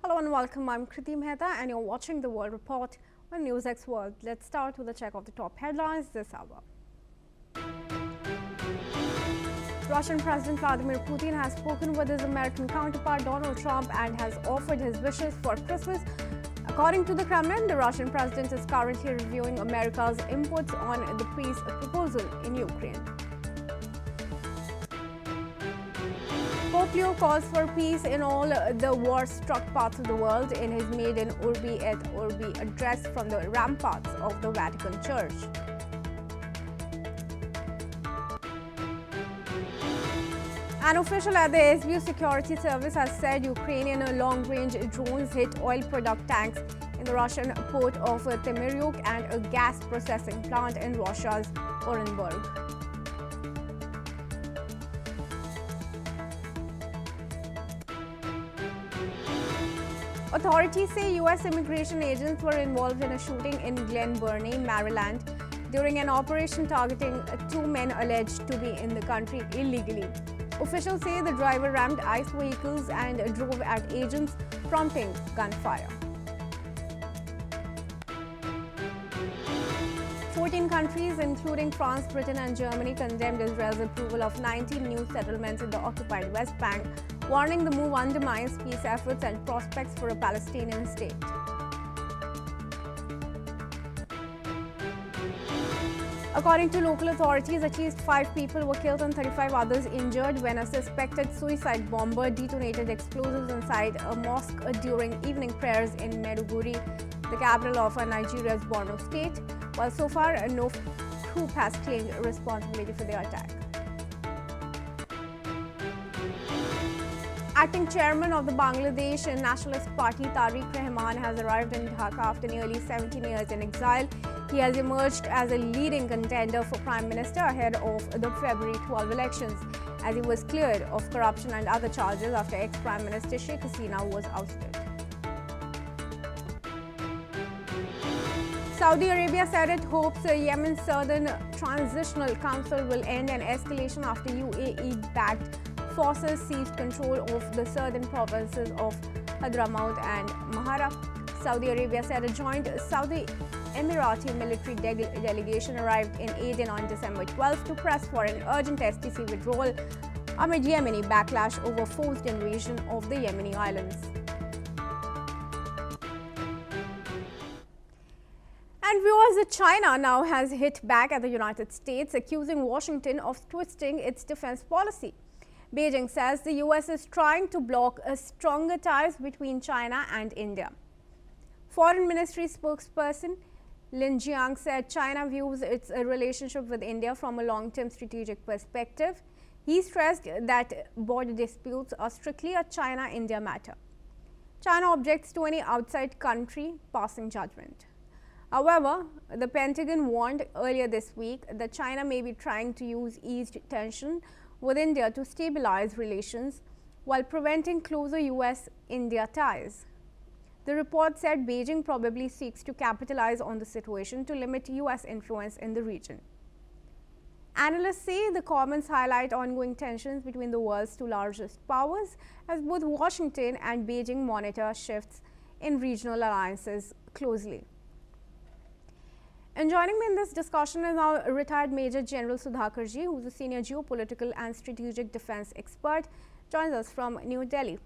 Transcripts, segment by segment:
Hello and welcome. I'm Kriti Mehta and you're watching the World Report on NewsX World. Let's start with a check of the top headlines this hour. Russian President Vladimir Putin has spoken with his American counterpart Donald Trump and has offered his wishes for Christmas. According to the Kremlin, the Russian president is currently reviewing America's inputs on the peace proposal in Ukraine. Pope Leo calls for peace in all the war-struck parts of the world in his maiden Urbi et Orbi address from the ramparts of the Vatican Church. An official at the SBU Security Service has said Ukrainian long-range drones hit oil product tanks in the Russian port of Temeryuk and a gas processing plant in Russia's Orenburg. Authorities say U.S. immigration agents were involved in a shooting in Glen Burnie, Maryland, during an operation targeting two men alleged to be in the country illegally. Officials say the driver rammed ICE vehicles and drove at agents, prompting gunfire. 14 countries, including France, Britain and Germany, condemned Israel's approval of 19 new settlements in the occupied West Bank, warning the move undermines peace efforts and prospects for a Palestinian state. According to local authorities, at least 5 people were killed and 35 others injured when a suspected suicide bomber detonated explosives inside a mosque during evening prayers in Maiduguri, the capital of Nigeria's Borno state, while so far no group has claimed responsibility for the attack. Acting chairman of the Bangladesh Nationalist Party, Tariq Rahman, has arrived in Dhaka after nearly 17 years in exile. He has emerged as a leading contender for Prime Minister ahead of the February 12 elections, as he was cleared of corruption and other charges after ex-Prime Minister Sheikh Hasina was ousted. Saudi Arabia said it hopes the Yemen's Southern Transitional Council will end an escalation after UAE-backed forces seized control of the southern provinces of Hadramaut and Mahara. Saudi Arabia said a joint Saudi Emirati military delegation arrived in Aden on December 12 to press for an urgent STC withdrawal amid Yemeni backlash over forced invasion of the Yemeni islands. And viewers, China now has hit back at the United States, accusing Washington of twisting its defense policy. Beijing says the US is trying to block a stronger ties between China and India. Foreign Ministry spokesperson Lin Jiang said China views its relationship with India from a long-term strategic perspective. He stressed that border disputes are strictly a China-India matter. China objects to any outside country passing judgment. However, the Pentagon warned earlier this week that China may be trying to use eased tension with India to stabilize relations while preventing closer US-India ties. The report said Beijing probably seeks to capitalize on the situation to limit US influence in the region. Analysts say the comments highlight ongoing tensions between the world's two largest powers as both Washington and Beijing monitor shifts in regional alliances closely. And joining me in this discussion is now retired Major General Sudhakarji, who is a senior geopolitical and strategic defense expert, joins us from New Delhi.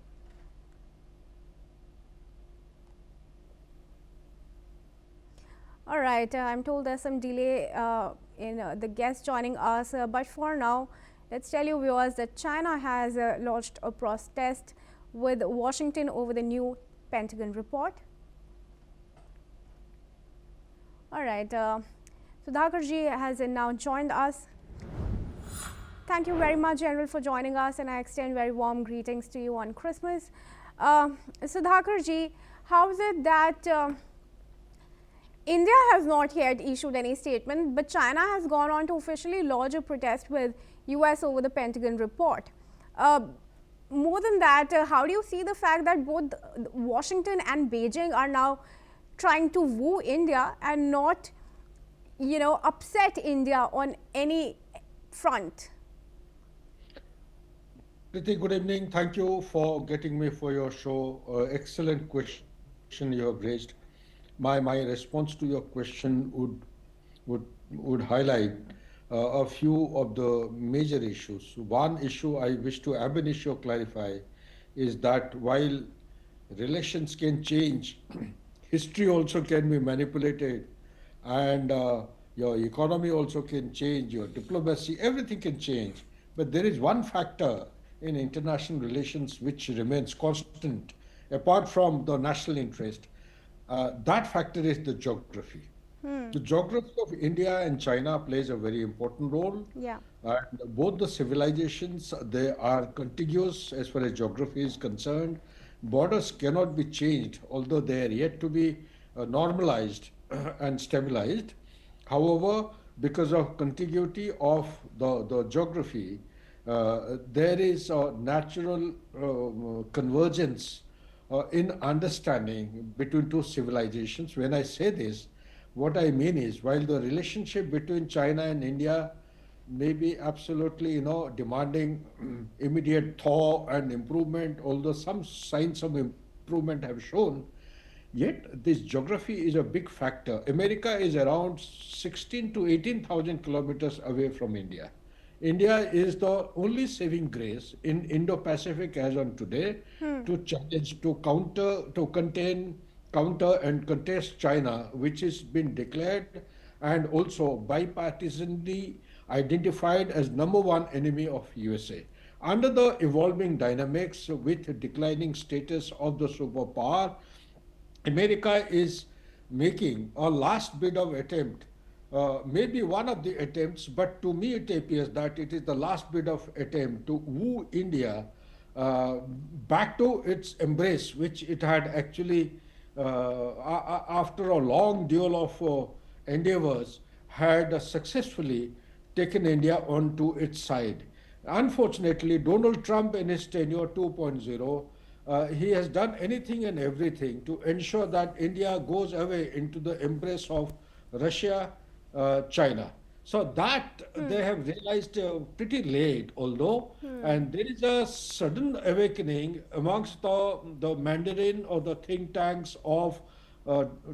All right, I'm told there's some delay in the guest joining us, but for now, let's tell you viewers that China has launched a protest with Washington over the new Pentagon report. All right, Sudhakarji has now joined us. Thank you very much, General, for joining us, and I extend very warm greetings to you on Christmas. Sudhakarji, how is it that India has not yet issued any statement, but China has gone on to officially lodge a protest with US over the Pentagon report? More than that, how do you see the fact that both Washington and Beijing are now trying to woo India and not, upset India on any front? Pretty good evening. Thank you for getting me for your show. Excellent question you have raised. My response to your question would would highlight a few of the major issues. One issue I wish to ab initio clarify is that while relations can change, history also can be manipulated, and your economy also can change, your diplomacy, everything can change. But there is one factor in international relations which remains constant, apart from the national interest. That factor is the geography. The geography of India and China plays a very important role. Yeah. And both the civilizations, they are contiguous as far as geography is concerned. Borders cannot be changed, although they are yet to be normalized and stabilized. However, because of contiguity of the geography, there is a natural convergence in understanding between two civilizations. When I say this, what I mean is, while the relationship between China and India may be absolutely, demanding immediate thaw and improvement, although some signs of improvement have shown, yet this geography is a big factor. America is around 16 to 18,000 kilometers away from India. India is the only saving grace in Indo-Pacific as on today to challenge, to contain, counter and contest China, which has been declared and also bipartisanly identified as number one enemy of USA. Under the evolving dynamics with declining status of the superpower, America is making a last bit of attempt, maybe one of the attempts, but to me it appears that it is the last bit of attempt to woo India back to its embrace, which it had actually, after a long duel of endeavors, had successfully taken India onto its side. Unfortunately, Donald Trump in his tenure 2.0, he has done anything and everything to ensure that India goes away into the embrace of Russia, China. So that they have realized pretty late, although, and there is a sudden awakening amongst the Mandarin or the think tanks of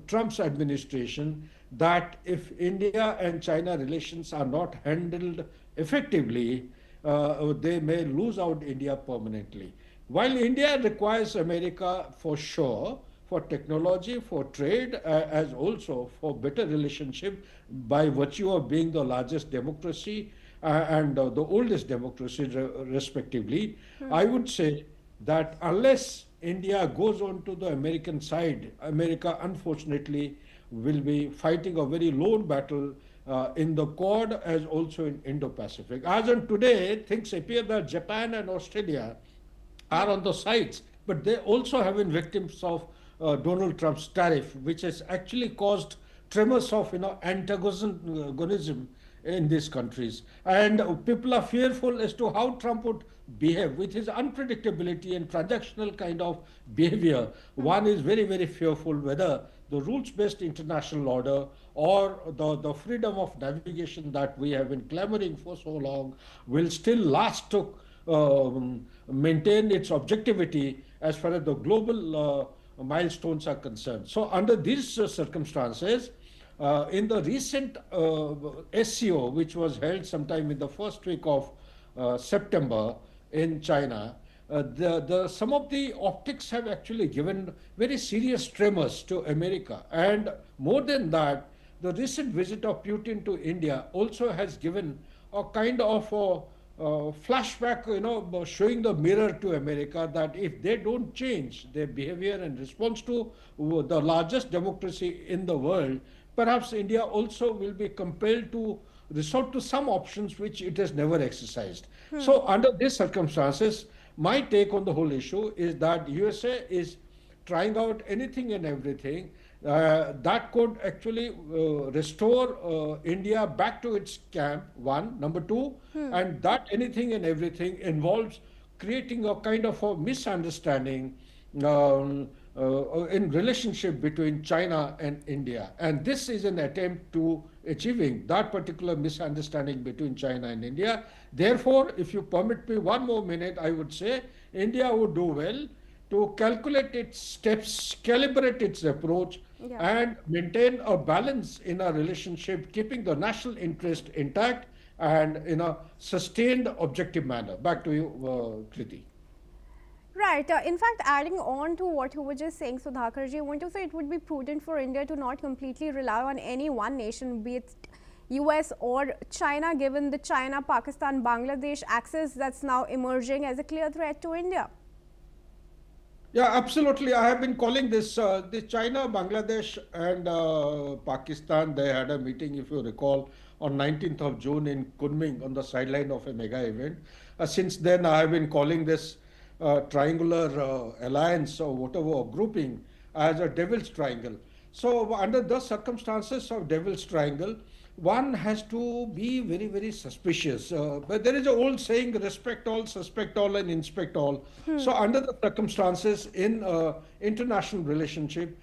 Trump's administration that if India and China relations are not handled effectively, they may lose out India permanently. While India requires America for sure, for technology, for trade, as also for better relationship by virtue of being the largest democracy and the oldest democracy, respectively, I would say that unless India goes on to the American side, America unfortunately will be fighting a very lone battle in the Quad as also in Indo-Pacific. As on today, things appear that Japan and Australia are on the sides, but they also have been victims of Donald Trump's tariff, which has actually caused tremors of antagonism in these countries. And people are fearful as to how Trump would behave with his unpredictability and transactional kind of behavior. One is very, very fearful whether the rules-based international order or the freedom of navigation that we have been clamoring for so long will still last to maintain its objectivity as far as the global milestones are concerned. So, under these circumstances, in the recent SCO, which was held sometime in the first week of September in China, some of the optics have actually given very serious tremors to America. And more than that, the recent visit of Putin to India also has given a kind of flashback, showing the mirror to America that if they don't change their behavior and response to the largest democracy in the world, perhaps India also will be compelled to resort to some options which it has never exercised. So, under these circumstances, my take on the whole issue is that USA is trying out anything and everything that could actually restore India back to its camp, one. Number two, and that anything and everything involves creating a kind of a misunderstanding in relationship between China and India. And this is an attempt to achieving that particular misunderstanding between China and India. Therefore, if you permit me one more minute, I would say India would do well to calculate its steps, calibrate its approach, Yeah. and maintain a balance in our relationship, keeping the national interest intact and in a sustained, objective manner. Back to you, Kriti. Right. In fact, adding on to what you were just saying, Sudhakarji, I want to say it would be prudent for India to not completely rely on any one nation, be it US or China, given the China, Pakistan, Bangladesh axis that's now emerging as a clear threat to India. Yeah, absolutely. I have been calling this the China, Bangladesh, and Pakistan. They had a meeting, if you recall, on 19th of June in Kunming on the sideline of a mega event. Since then, I have been calling this triangular alliance or whatever or grouping as a devil's triangle. So, under the circumstances of devil's triangle, one has to be very, very suspicious. But there is an old saying, respect all, suspect all, and inspect all. So, under the circumstances in international relationship,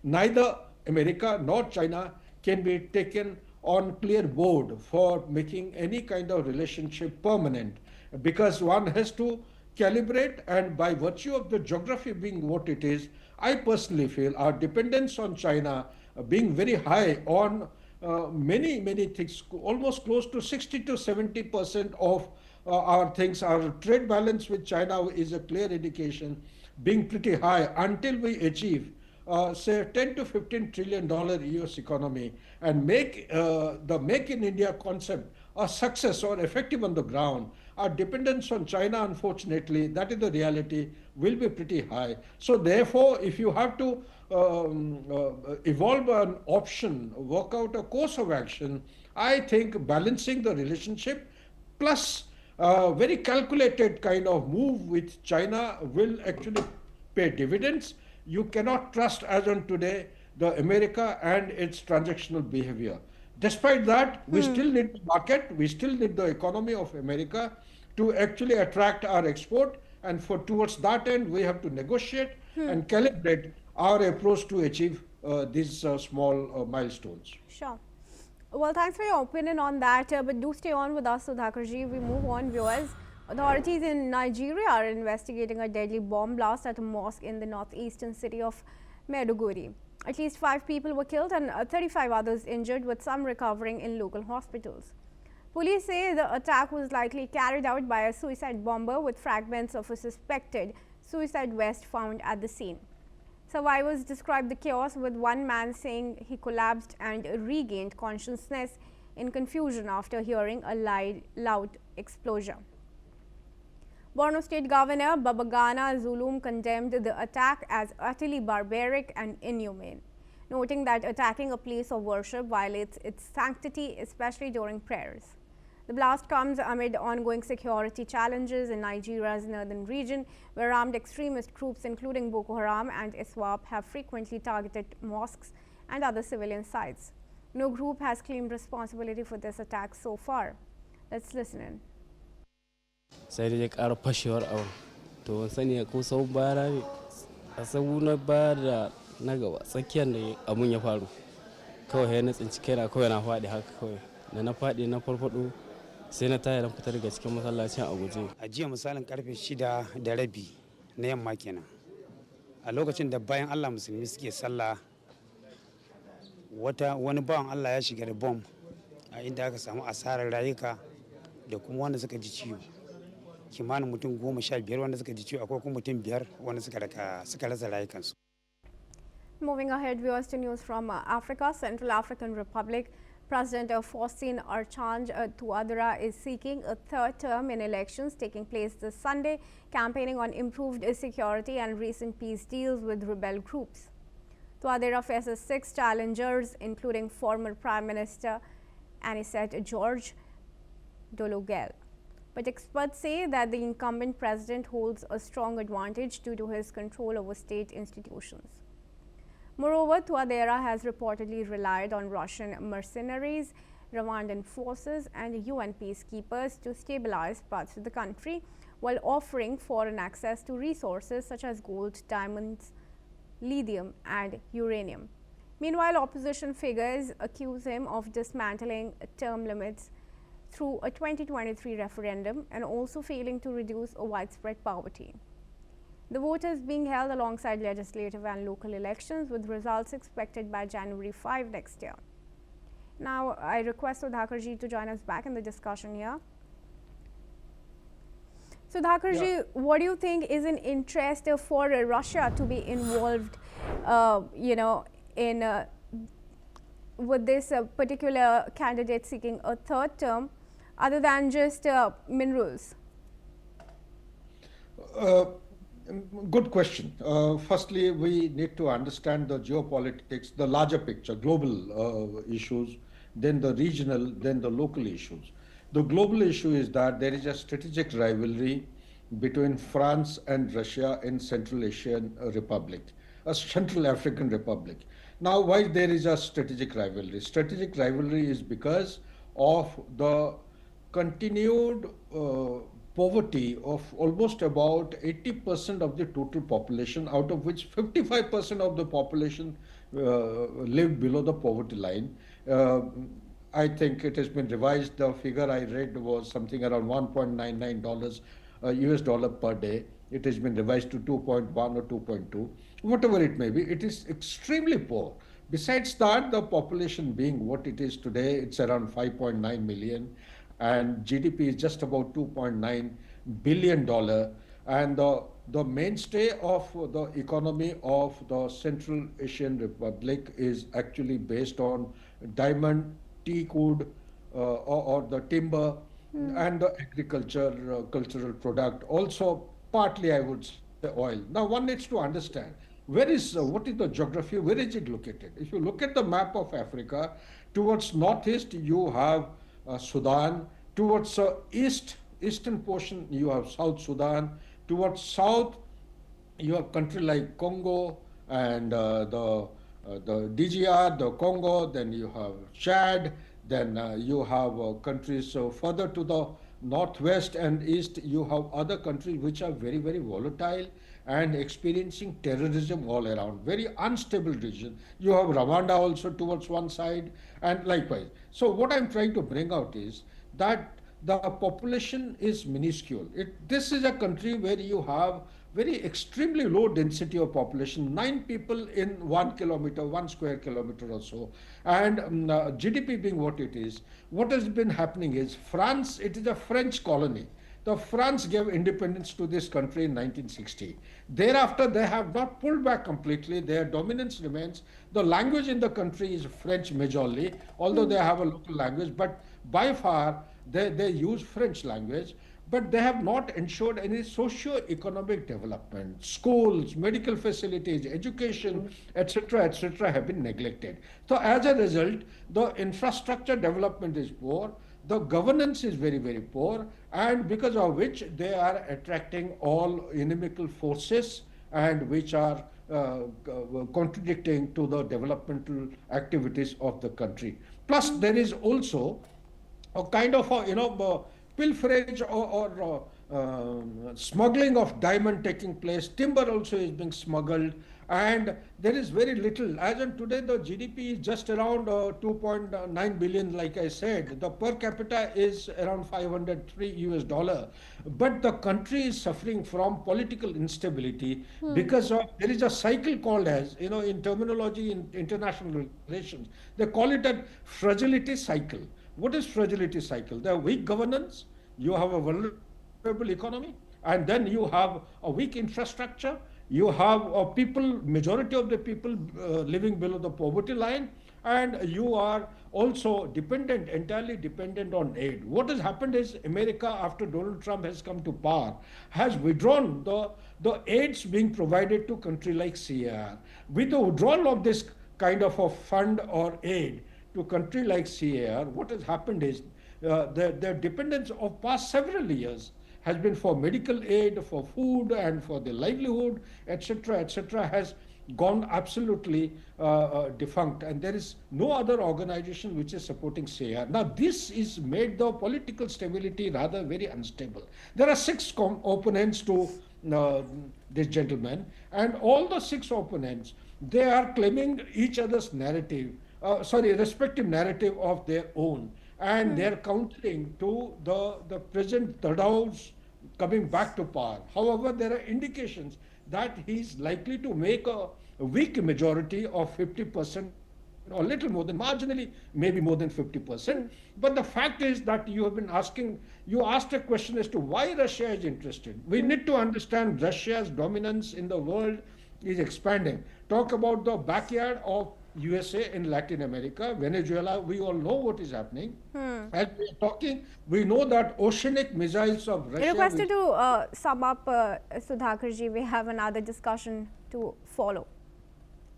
neither America nor China can be taken on clear board for making any kind of relationship permanent, because one has to calibrate, and by virtue of the geography being what it is, I personally feel our dependence on China being very high on many things, almost close to 60 to 70% of our things. Our trade balance with China is a clear indication being pretty high until we achieve say 10 to 15 trillion dollar US economy and make the Make in India concept a success or effective on the ground. Our dependence on China, unfortunately, that is the reality, will be pretty high. So therefore, if you have to evolve an option, work out a course of action, I think balancing the relationship plus very calculated kind of move with China will actually pay dividends. You cannot trust, as on today, the America and its transactional behavior. Despite that, we still need the market, we still need the economy of America to actually attract our export, and for towards that end, we have to negotiate and calibrate our approach to achieve these small milestones. Sure. Well, thanks for your opinion on that, but do stay on with us, Sudhakarji. We move on, viewers. Authorities in Nigeria are investigating a deadly bomb blast at a mosque in the northeastern city of Maiduguri. At least 5 people were killed and 35 others injured, with some recovering in local hospitals. Police say the attack was likely carried out by a suicide bomber, with fragments of a suspected suicide vest found at the scene. Survivors described the chaos, with one man saying he collapsed and regained consciousness in confusion after hearing a loud explosion. Borno State Governor Babagana Zulum condemned the attack as utterly barbaric and inhumane, noting that attacking a place of worship violates its sanctity, especially during prayers. The blast comes amid ongoing security challenges in Nigeria's northern region, where armed extremist groups including Boko Haram and ISWAP have frequently targeted mosques and other civilian sites. No group has claimed responsibility for this attack so far. Let's listen in. Sai dai ya ƙara fashewar abu to sani ko sau bayana ne a sabu na bayar da na gaba tsakiyar da abun ya faru kawai na tsinci kaina kawai na faɗi haka kawai da na faɗi na farfaɗo sai na tayar fita daga cikin masallacin a guje. A jiya misalin karfe 6:30 na yamma kenan a lokacin da bayan Allah musulmi suke sallah wani bawan Allah ya shiga da bom a inda aka samu asarar rayuka da kuma wanda suka ji ciwo kimanin mutum 15 wanda suka ji ciwo akwai kuma mutum 5 wanda suka rasa rayukansu. Moving ahead, viewers, to news from Africa, Central African Republic. President Faustin Archange Touadera is seeking a third term in elections taking place this Sunday, campaigning on improved security and recent peace deals with rebel groups. Touadera faces 6 challengers, including former Prime Minister Anicet George Dologel. But experts say that the incumbent president holds a strong advantage due to his control over state institutions. Moreover, Touadera has reportedly relied on Russian mercenaries, Rwandan forces and UN peacekeepers to stabilize parts of the country, while offering foreign access to resources such as gold, diamonds, lithium and uranium. Meanwhile, opposition figures accuse him of dismantling term limits through a 2023 referendum and also failing to reduce widespread poverty. The vote is being held alongside legislative and local elections, with results expected by January 5 next year. Now, I request Sudhakarji to join us back in the discussion here. Sudhakarji, what do you think is an interest for Russia to be involved, in with this particular candidate seeking a third term, other than just minerals? Good question. Firstly, we need to understand the geopolitics, the larger picture, global issues, then the regional, then the local issues. The global issue is that there is a strategic rivalry between France and Russia in Central Asian Republic, a Central African Republic. Now, why there is a strategic rivalry? Strategic rivalry is because of the continued poverty of almost about 80% of the total population, out of which 55% of the population live below the poverty line. I think it has been revised. The figure I read was something around $1.99 US dollar per day. It has been revised to 2.1 or 2.2, whatever it may be. It is extremely poor. Besides that, the population being what it is today, it's around 5.9 million, and GDP is just about $2.9 billion. And the mainstay of the economy of the Central Asian Republic is actually based on diamond, teak wood, or the timber, and the agriculture, cultural product. Also, partly I would say oil. Now, one needs to understand what is the geography, where is it located? If you look at the map of Africa, towards northeast you have Sudan, towards eastern portion you have South Sudan, towards south you have country like Congo and the DGR, the Congo, then you have Chad, then you have countries further to the northwest and east, you have other countries which are very, very volatile and experiencing terrorism all around, very unstable region. You have Rwanda also towards one side, and likewise. So what I'm trying to bring out is that the population is minuscule. This is a country where you have very extremely low density of population, 9 people in 1 kilometer, 1 square kilometer or so, and GDP being what it is. What has been happening is France, it is a French colony. The France gave independence to this country in 1960. Thereafter, they have not pulled back completely. Their dominance remains. The language in the country is French majorly, although they have a local language, but by far they use French language. But they have not ensured any socio-economic development. Schools, medical facilities, education, etc., have been neglected. So as a result, the infrastructure development is poor, the governance is very, very poor, and because of which they are attracting all inimical forces and which are contradicting to the developmental activities of the country. Plus, there is also a kind of pilferage or smuggling of diamond taking place. Timber also is being smuggled, and there is very little. As on today, the GDP is just around 2.9 billion, like I said. The per capita is around 503 US dollar. But the country is suffering from political instability because of, there is a cycle called as, in terminology in international relations, they call it a fragility cycle. What is fragility cycle? There are weak governance, you have a vulnerable economy, and then you have a weak infrastructure, you have people, majority of the people living below the poverty line, and you are also entirely dependent on aid. What has happened is America, after Donald Trump has come to power, has withdrawn the aids being provided to country like CAR. With the withdrawal of this kind of a fund or aid to country like CAR, what has happened is their dependence of past several years has been for medical aid, for food, and for their livelihood, etc., has gone absolutely defunct, and there is no other organization which is supporting CAR. Now, this is made the political stability rather very unstable. There are 6 opponents to uh, this gentleman, and all the six opponents, they are claiming each other's narrative, respective narrative of their own, and they're countering to the present Tadau's coming back to power. However, there are indications that he's likely to make a weak majority of 50% or little more than marginally, maybe more than 50%. But the fact is that you asked a question as to why Russia is interested. We need to understand Russia's dominance in the world is expanding. Talk about the backyard of USA in Latin America, Venezuela, we all know what is happening. As we are talking, we know that oceanic missiles of Russia. Requested to sum up, Sudhakarji, we have another discussion to follow.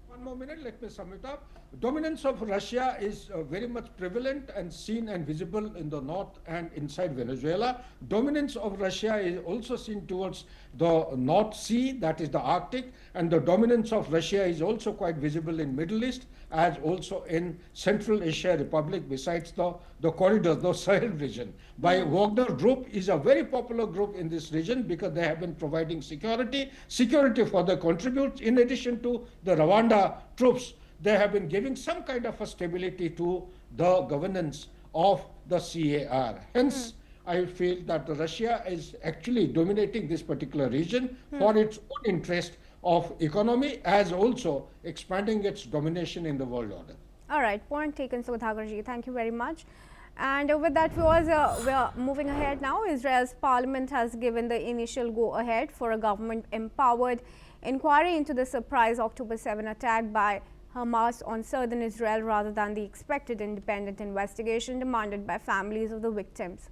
One more minute, let me sum it up. Dominance of Russia is very much prevalent and seen and visible in the north and inside Venezuela. Dominance of Russia is also seen towards the North Sea, that is the Arctic, and the dominance of Russia is also quite visible in Middle East, as also in Central Asia Republic, besides the corridors, the Sahel region. By Wagner Group is a very popular group in this region because they have been providing security for the contributes. In addition to the Rwanda troops, they have been giving some kind of a stability to the governance of the CAR. Hence, I feel that Russia is actually dominating this particular region for its own interest of economy, as also expanding its domination in the world order. All right, point taken, Sudhakarji. Thank you very much. And with that, we are moving ahead now. Israel's parliament has given the initial go-ahead for a government-empowered inquiry into the surprise October 7 attack by Hamas on southern Israel, rather than the expected independent investigation demanded by families of the victims.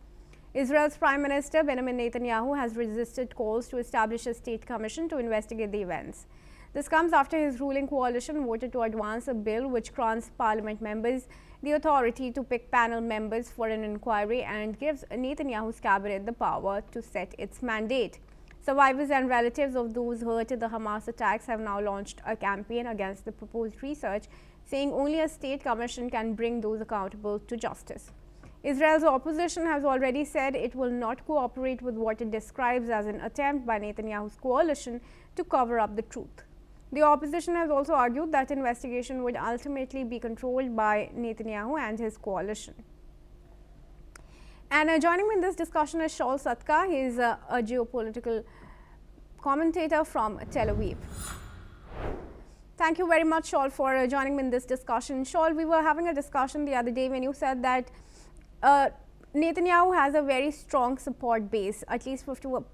Israel's Prime Minister Benjamin Netanyahu has resisted calls to establish a state commission to investigate the events. This comes after his ruling coalition voted to advance a bill which grants parliament members the authority to pick panel members for an inquiry and gives Netanyahu's cabinet the power to set its mandate. Survivors and relatives of those hurt in the Hamas attacks have now launched a campaign against the proposed research, saying only a state commission can bring those accountable to justice. Israel's opposition has already said it will not cooperate with what it describes as an attempt by Netanyahu's coalition to cover up the truth. The opposition has also argued that investigation would ultimately be controlled by Netanyahu and his coalition. And joining me in this discussion is Shaul Satka. He is a geopolitical commentator from Tel Aviv. Thank you very much, Shaul, for joining me in this discussion. Shaul, we were having a discussion the other day when you said that Netanyahu has a very strong support base. At least 50%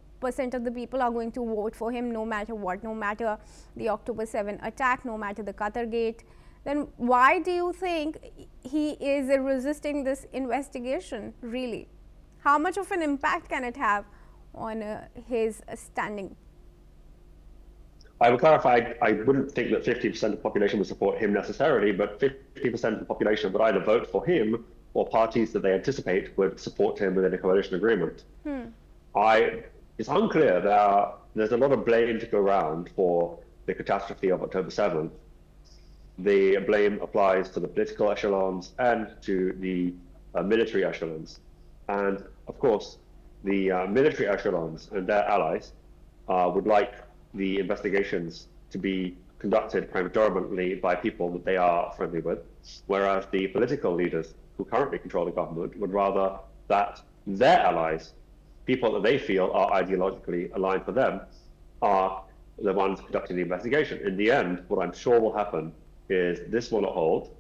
of the people are going to vote for him no matter what, no matter the October 7 attack, no matter the Qatar Gate. Then why do you think he is resisting this investigation, really? How much of an impact can it have on his standing? I would clarify, I wouldn't think that 50% of the population would support him necessarily, but 50% of the population would either vote for him or parties that they anticipate would support him within a coalition agreement. It's unclear. There's a lot of blame to go around for the catastrophe of October 7th. The blame applies to the political echelons and to the military echelons. And of course, the military echelons and their allies would like the investigations to be conducted predominantly by people that they are friendly with, whereas the political leaders who currently control the government would rather that their allies, people that they feel are ideologically aligned for them, are the ones conducting the investigation. In the end, what I'm sure will happen is this will not hold,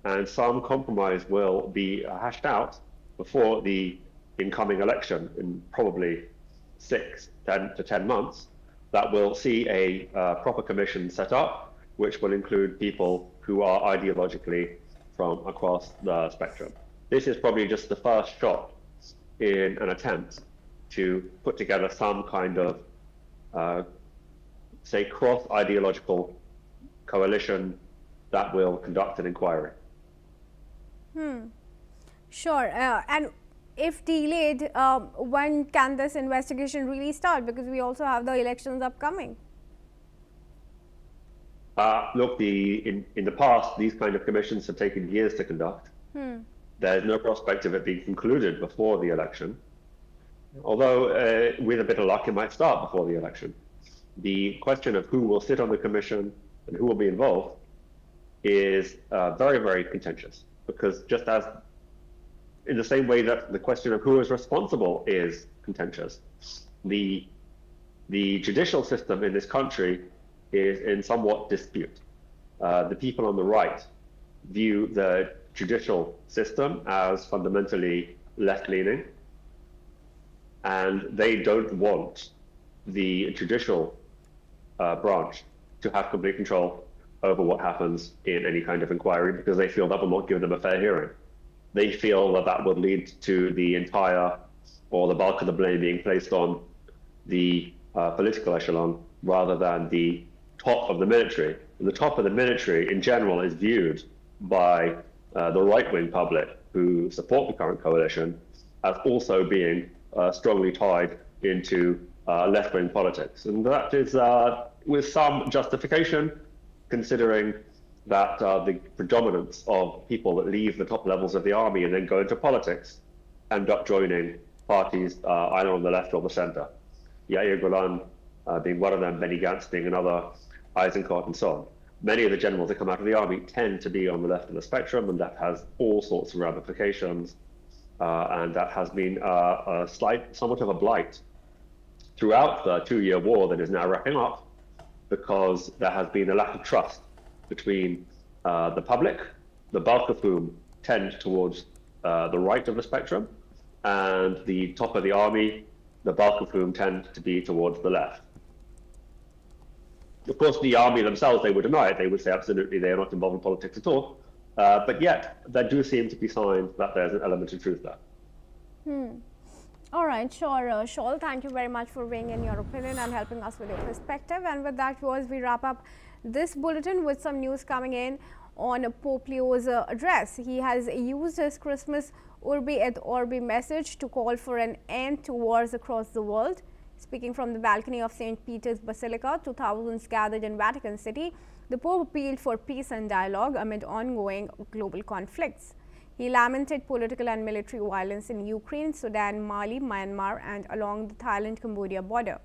and some compromise will be hashed out before the incoming election in probably 10 to 10 months, that will see a proper commission set up, which will include people who are ideologically from across the spectrum. This is probably just the first shot in an attempt to put together some kind of, say, cross-ideological coalition that will conduct an inquiry. Sure. And if delayed, when can this investigation really start? Because we also have the elections upcoming. Look, in the past, these kind of commissions have taken years to conduct. There's no prospect of it being concluded before the election. Although, with a bit of luck, it might start before the election. the question of who will sit on the commission and who will be involved is very, very contentious, because just as in the same way that the question of who is responsible is contentious, the judicial system in this country is in somewhat dispute. The people on the right view the judicial system as fundamentally left-leaning, and they don't want the judicial branch to have complete control over what happens in any kind of inquiry, because they feel that will not give them a fair hearing. They feel that that would lead to the entire or the bulk of the blame being placed on the political echelon rather than the top of the military. And the top of the military in general is viewed by the right-wing public who support the current coalition as also being strongly tied into left-wing politics. And that is with some justification, considering that the predominance of people that leave the top levels of the army and then go into politics end up joining parties either on the left or the center. Yair Golan being one of them, Benny Gantz being another, Eisenkot and so on. Many of the generals that come out of the army tend to be on the left of the spectrum, and that has all sorts of ramifications. And that has been somewhat of a blight throughout the 2-year war that is now wrapping up, because there has been a lack of trust between the public, the bulk of whom tend towards the right of the spectrum, and the top of the army, the bulk of whom tend to be towards the left. Of course, the army themselves, they would deny it. They would say absolutely they are not involved in politics at all. But yet, there do seem to be signs that there's an element of truth there. All right, sure. Shaul, thank you very much for weighing in your opinion and helping us with your perspective. And with that, viewers, we wrap up this bulletin with some news coming in on Pope Leo's address. He has used his Christmas Urbi et Orbi message to call for an end to wars across the world. Speaking from the balcony of St. Peter's Basilica to thousands gathered in Vatican City, the Pope appealed for peace and dialogue amid ongoing global conflicts. He lamented political and military violence in Ukraine, Sudan, Mali, Myanmar, and along the Thailand-Cambodia border.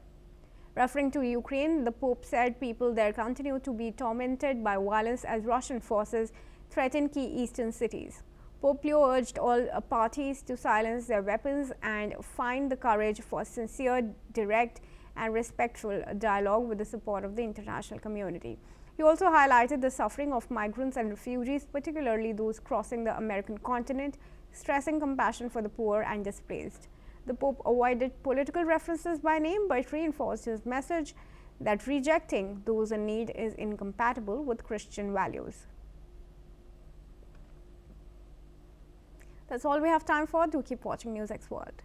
Referring to Ukraine, the Pope said people there continue to be tormented by violence as Russian forces threaten key eastern cities. Pope Leo urged all parties to silence their weapons and find the courage for sincere, direct, and respectful dialogue with the support of the international community. He also highlighted the suffering of migrants and refugees, particularly those crossing the American continent, stressing compassion for the poor and displaced. The Pope avoided political references by name but reinforced his message that rejecting those in need is incompatible with Christian values. That's all we have time for. Do keep watching NewsX World.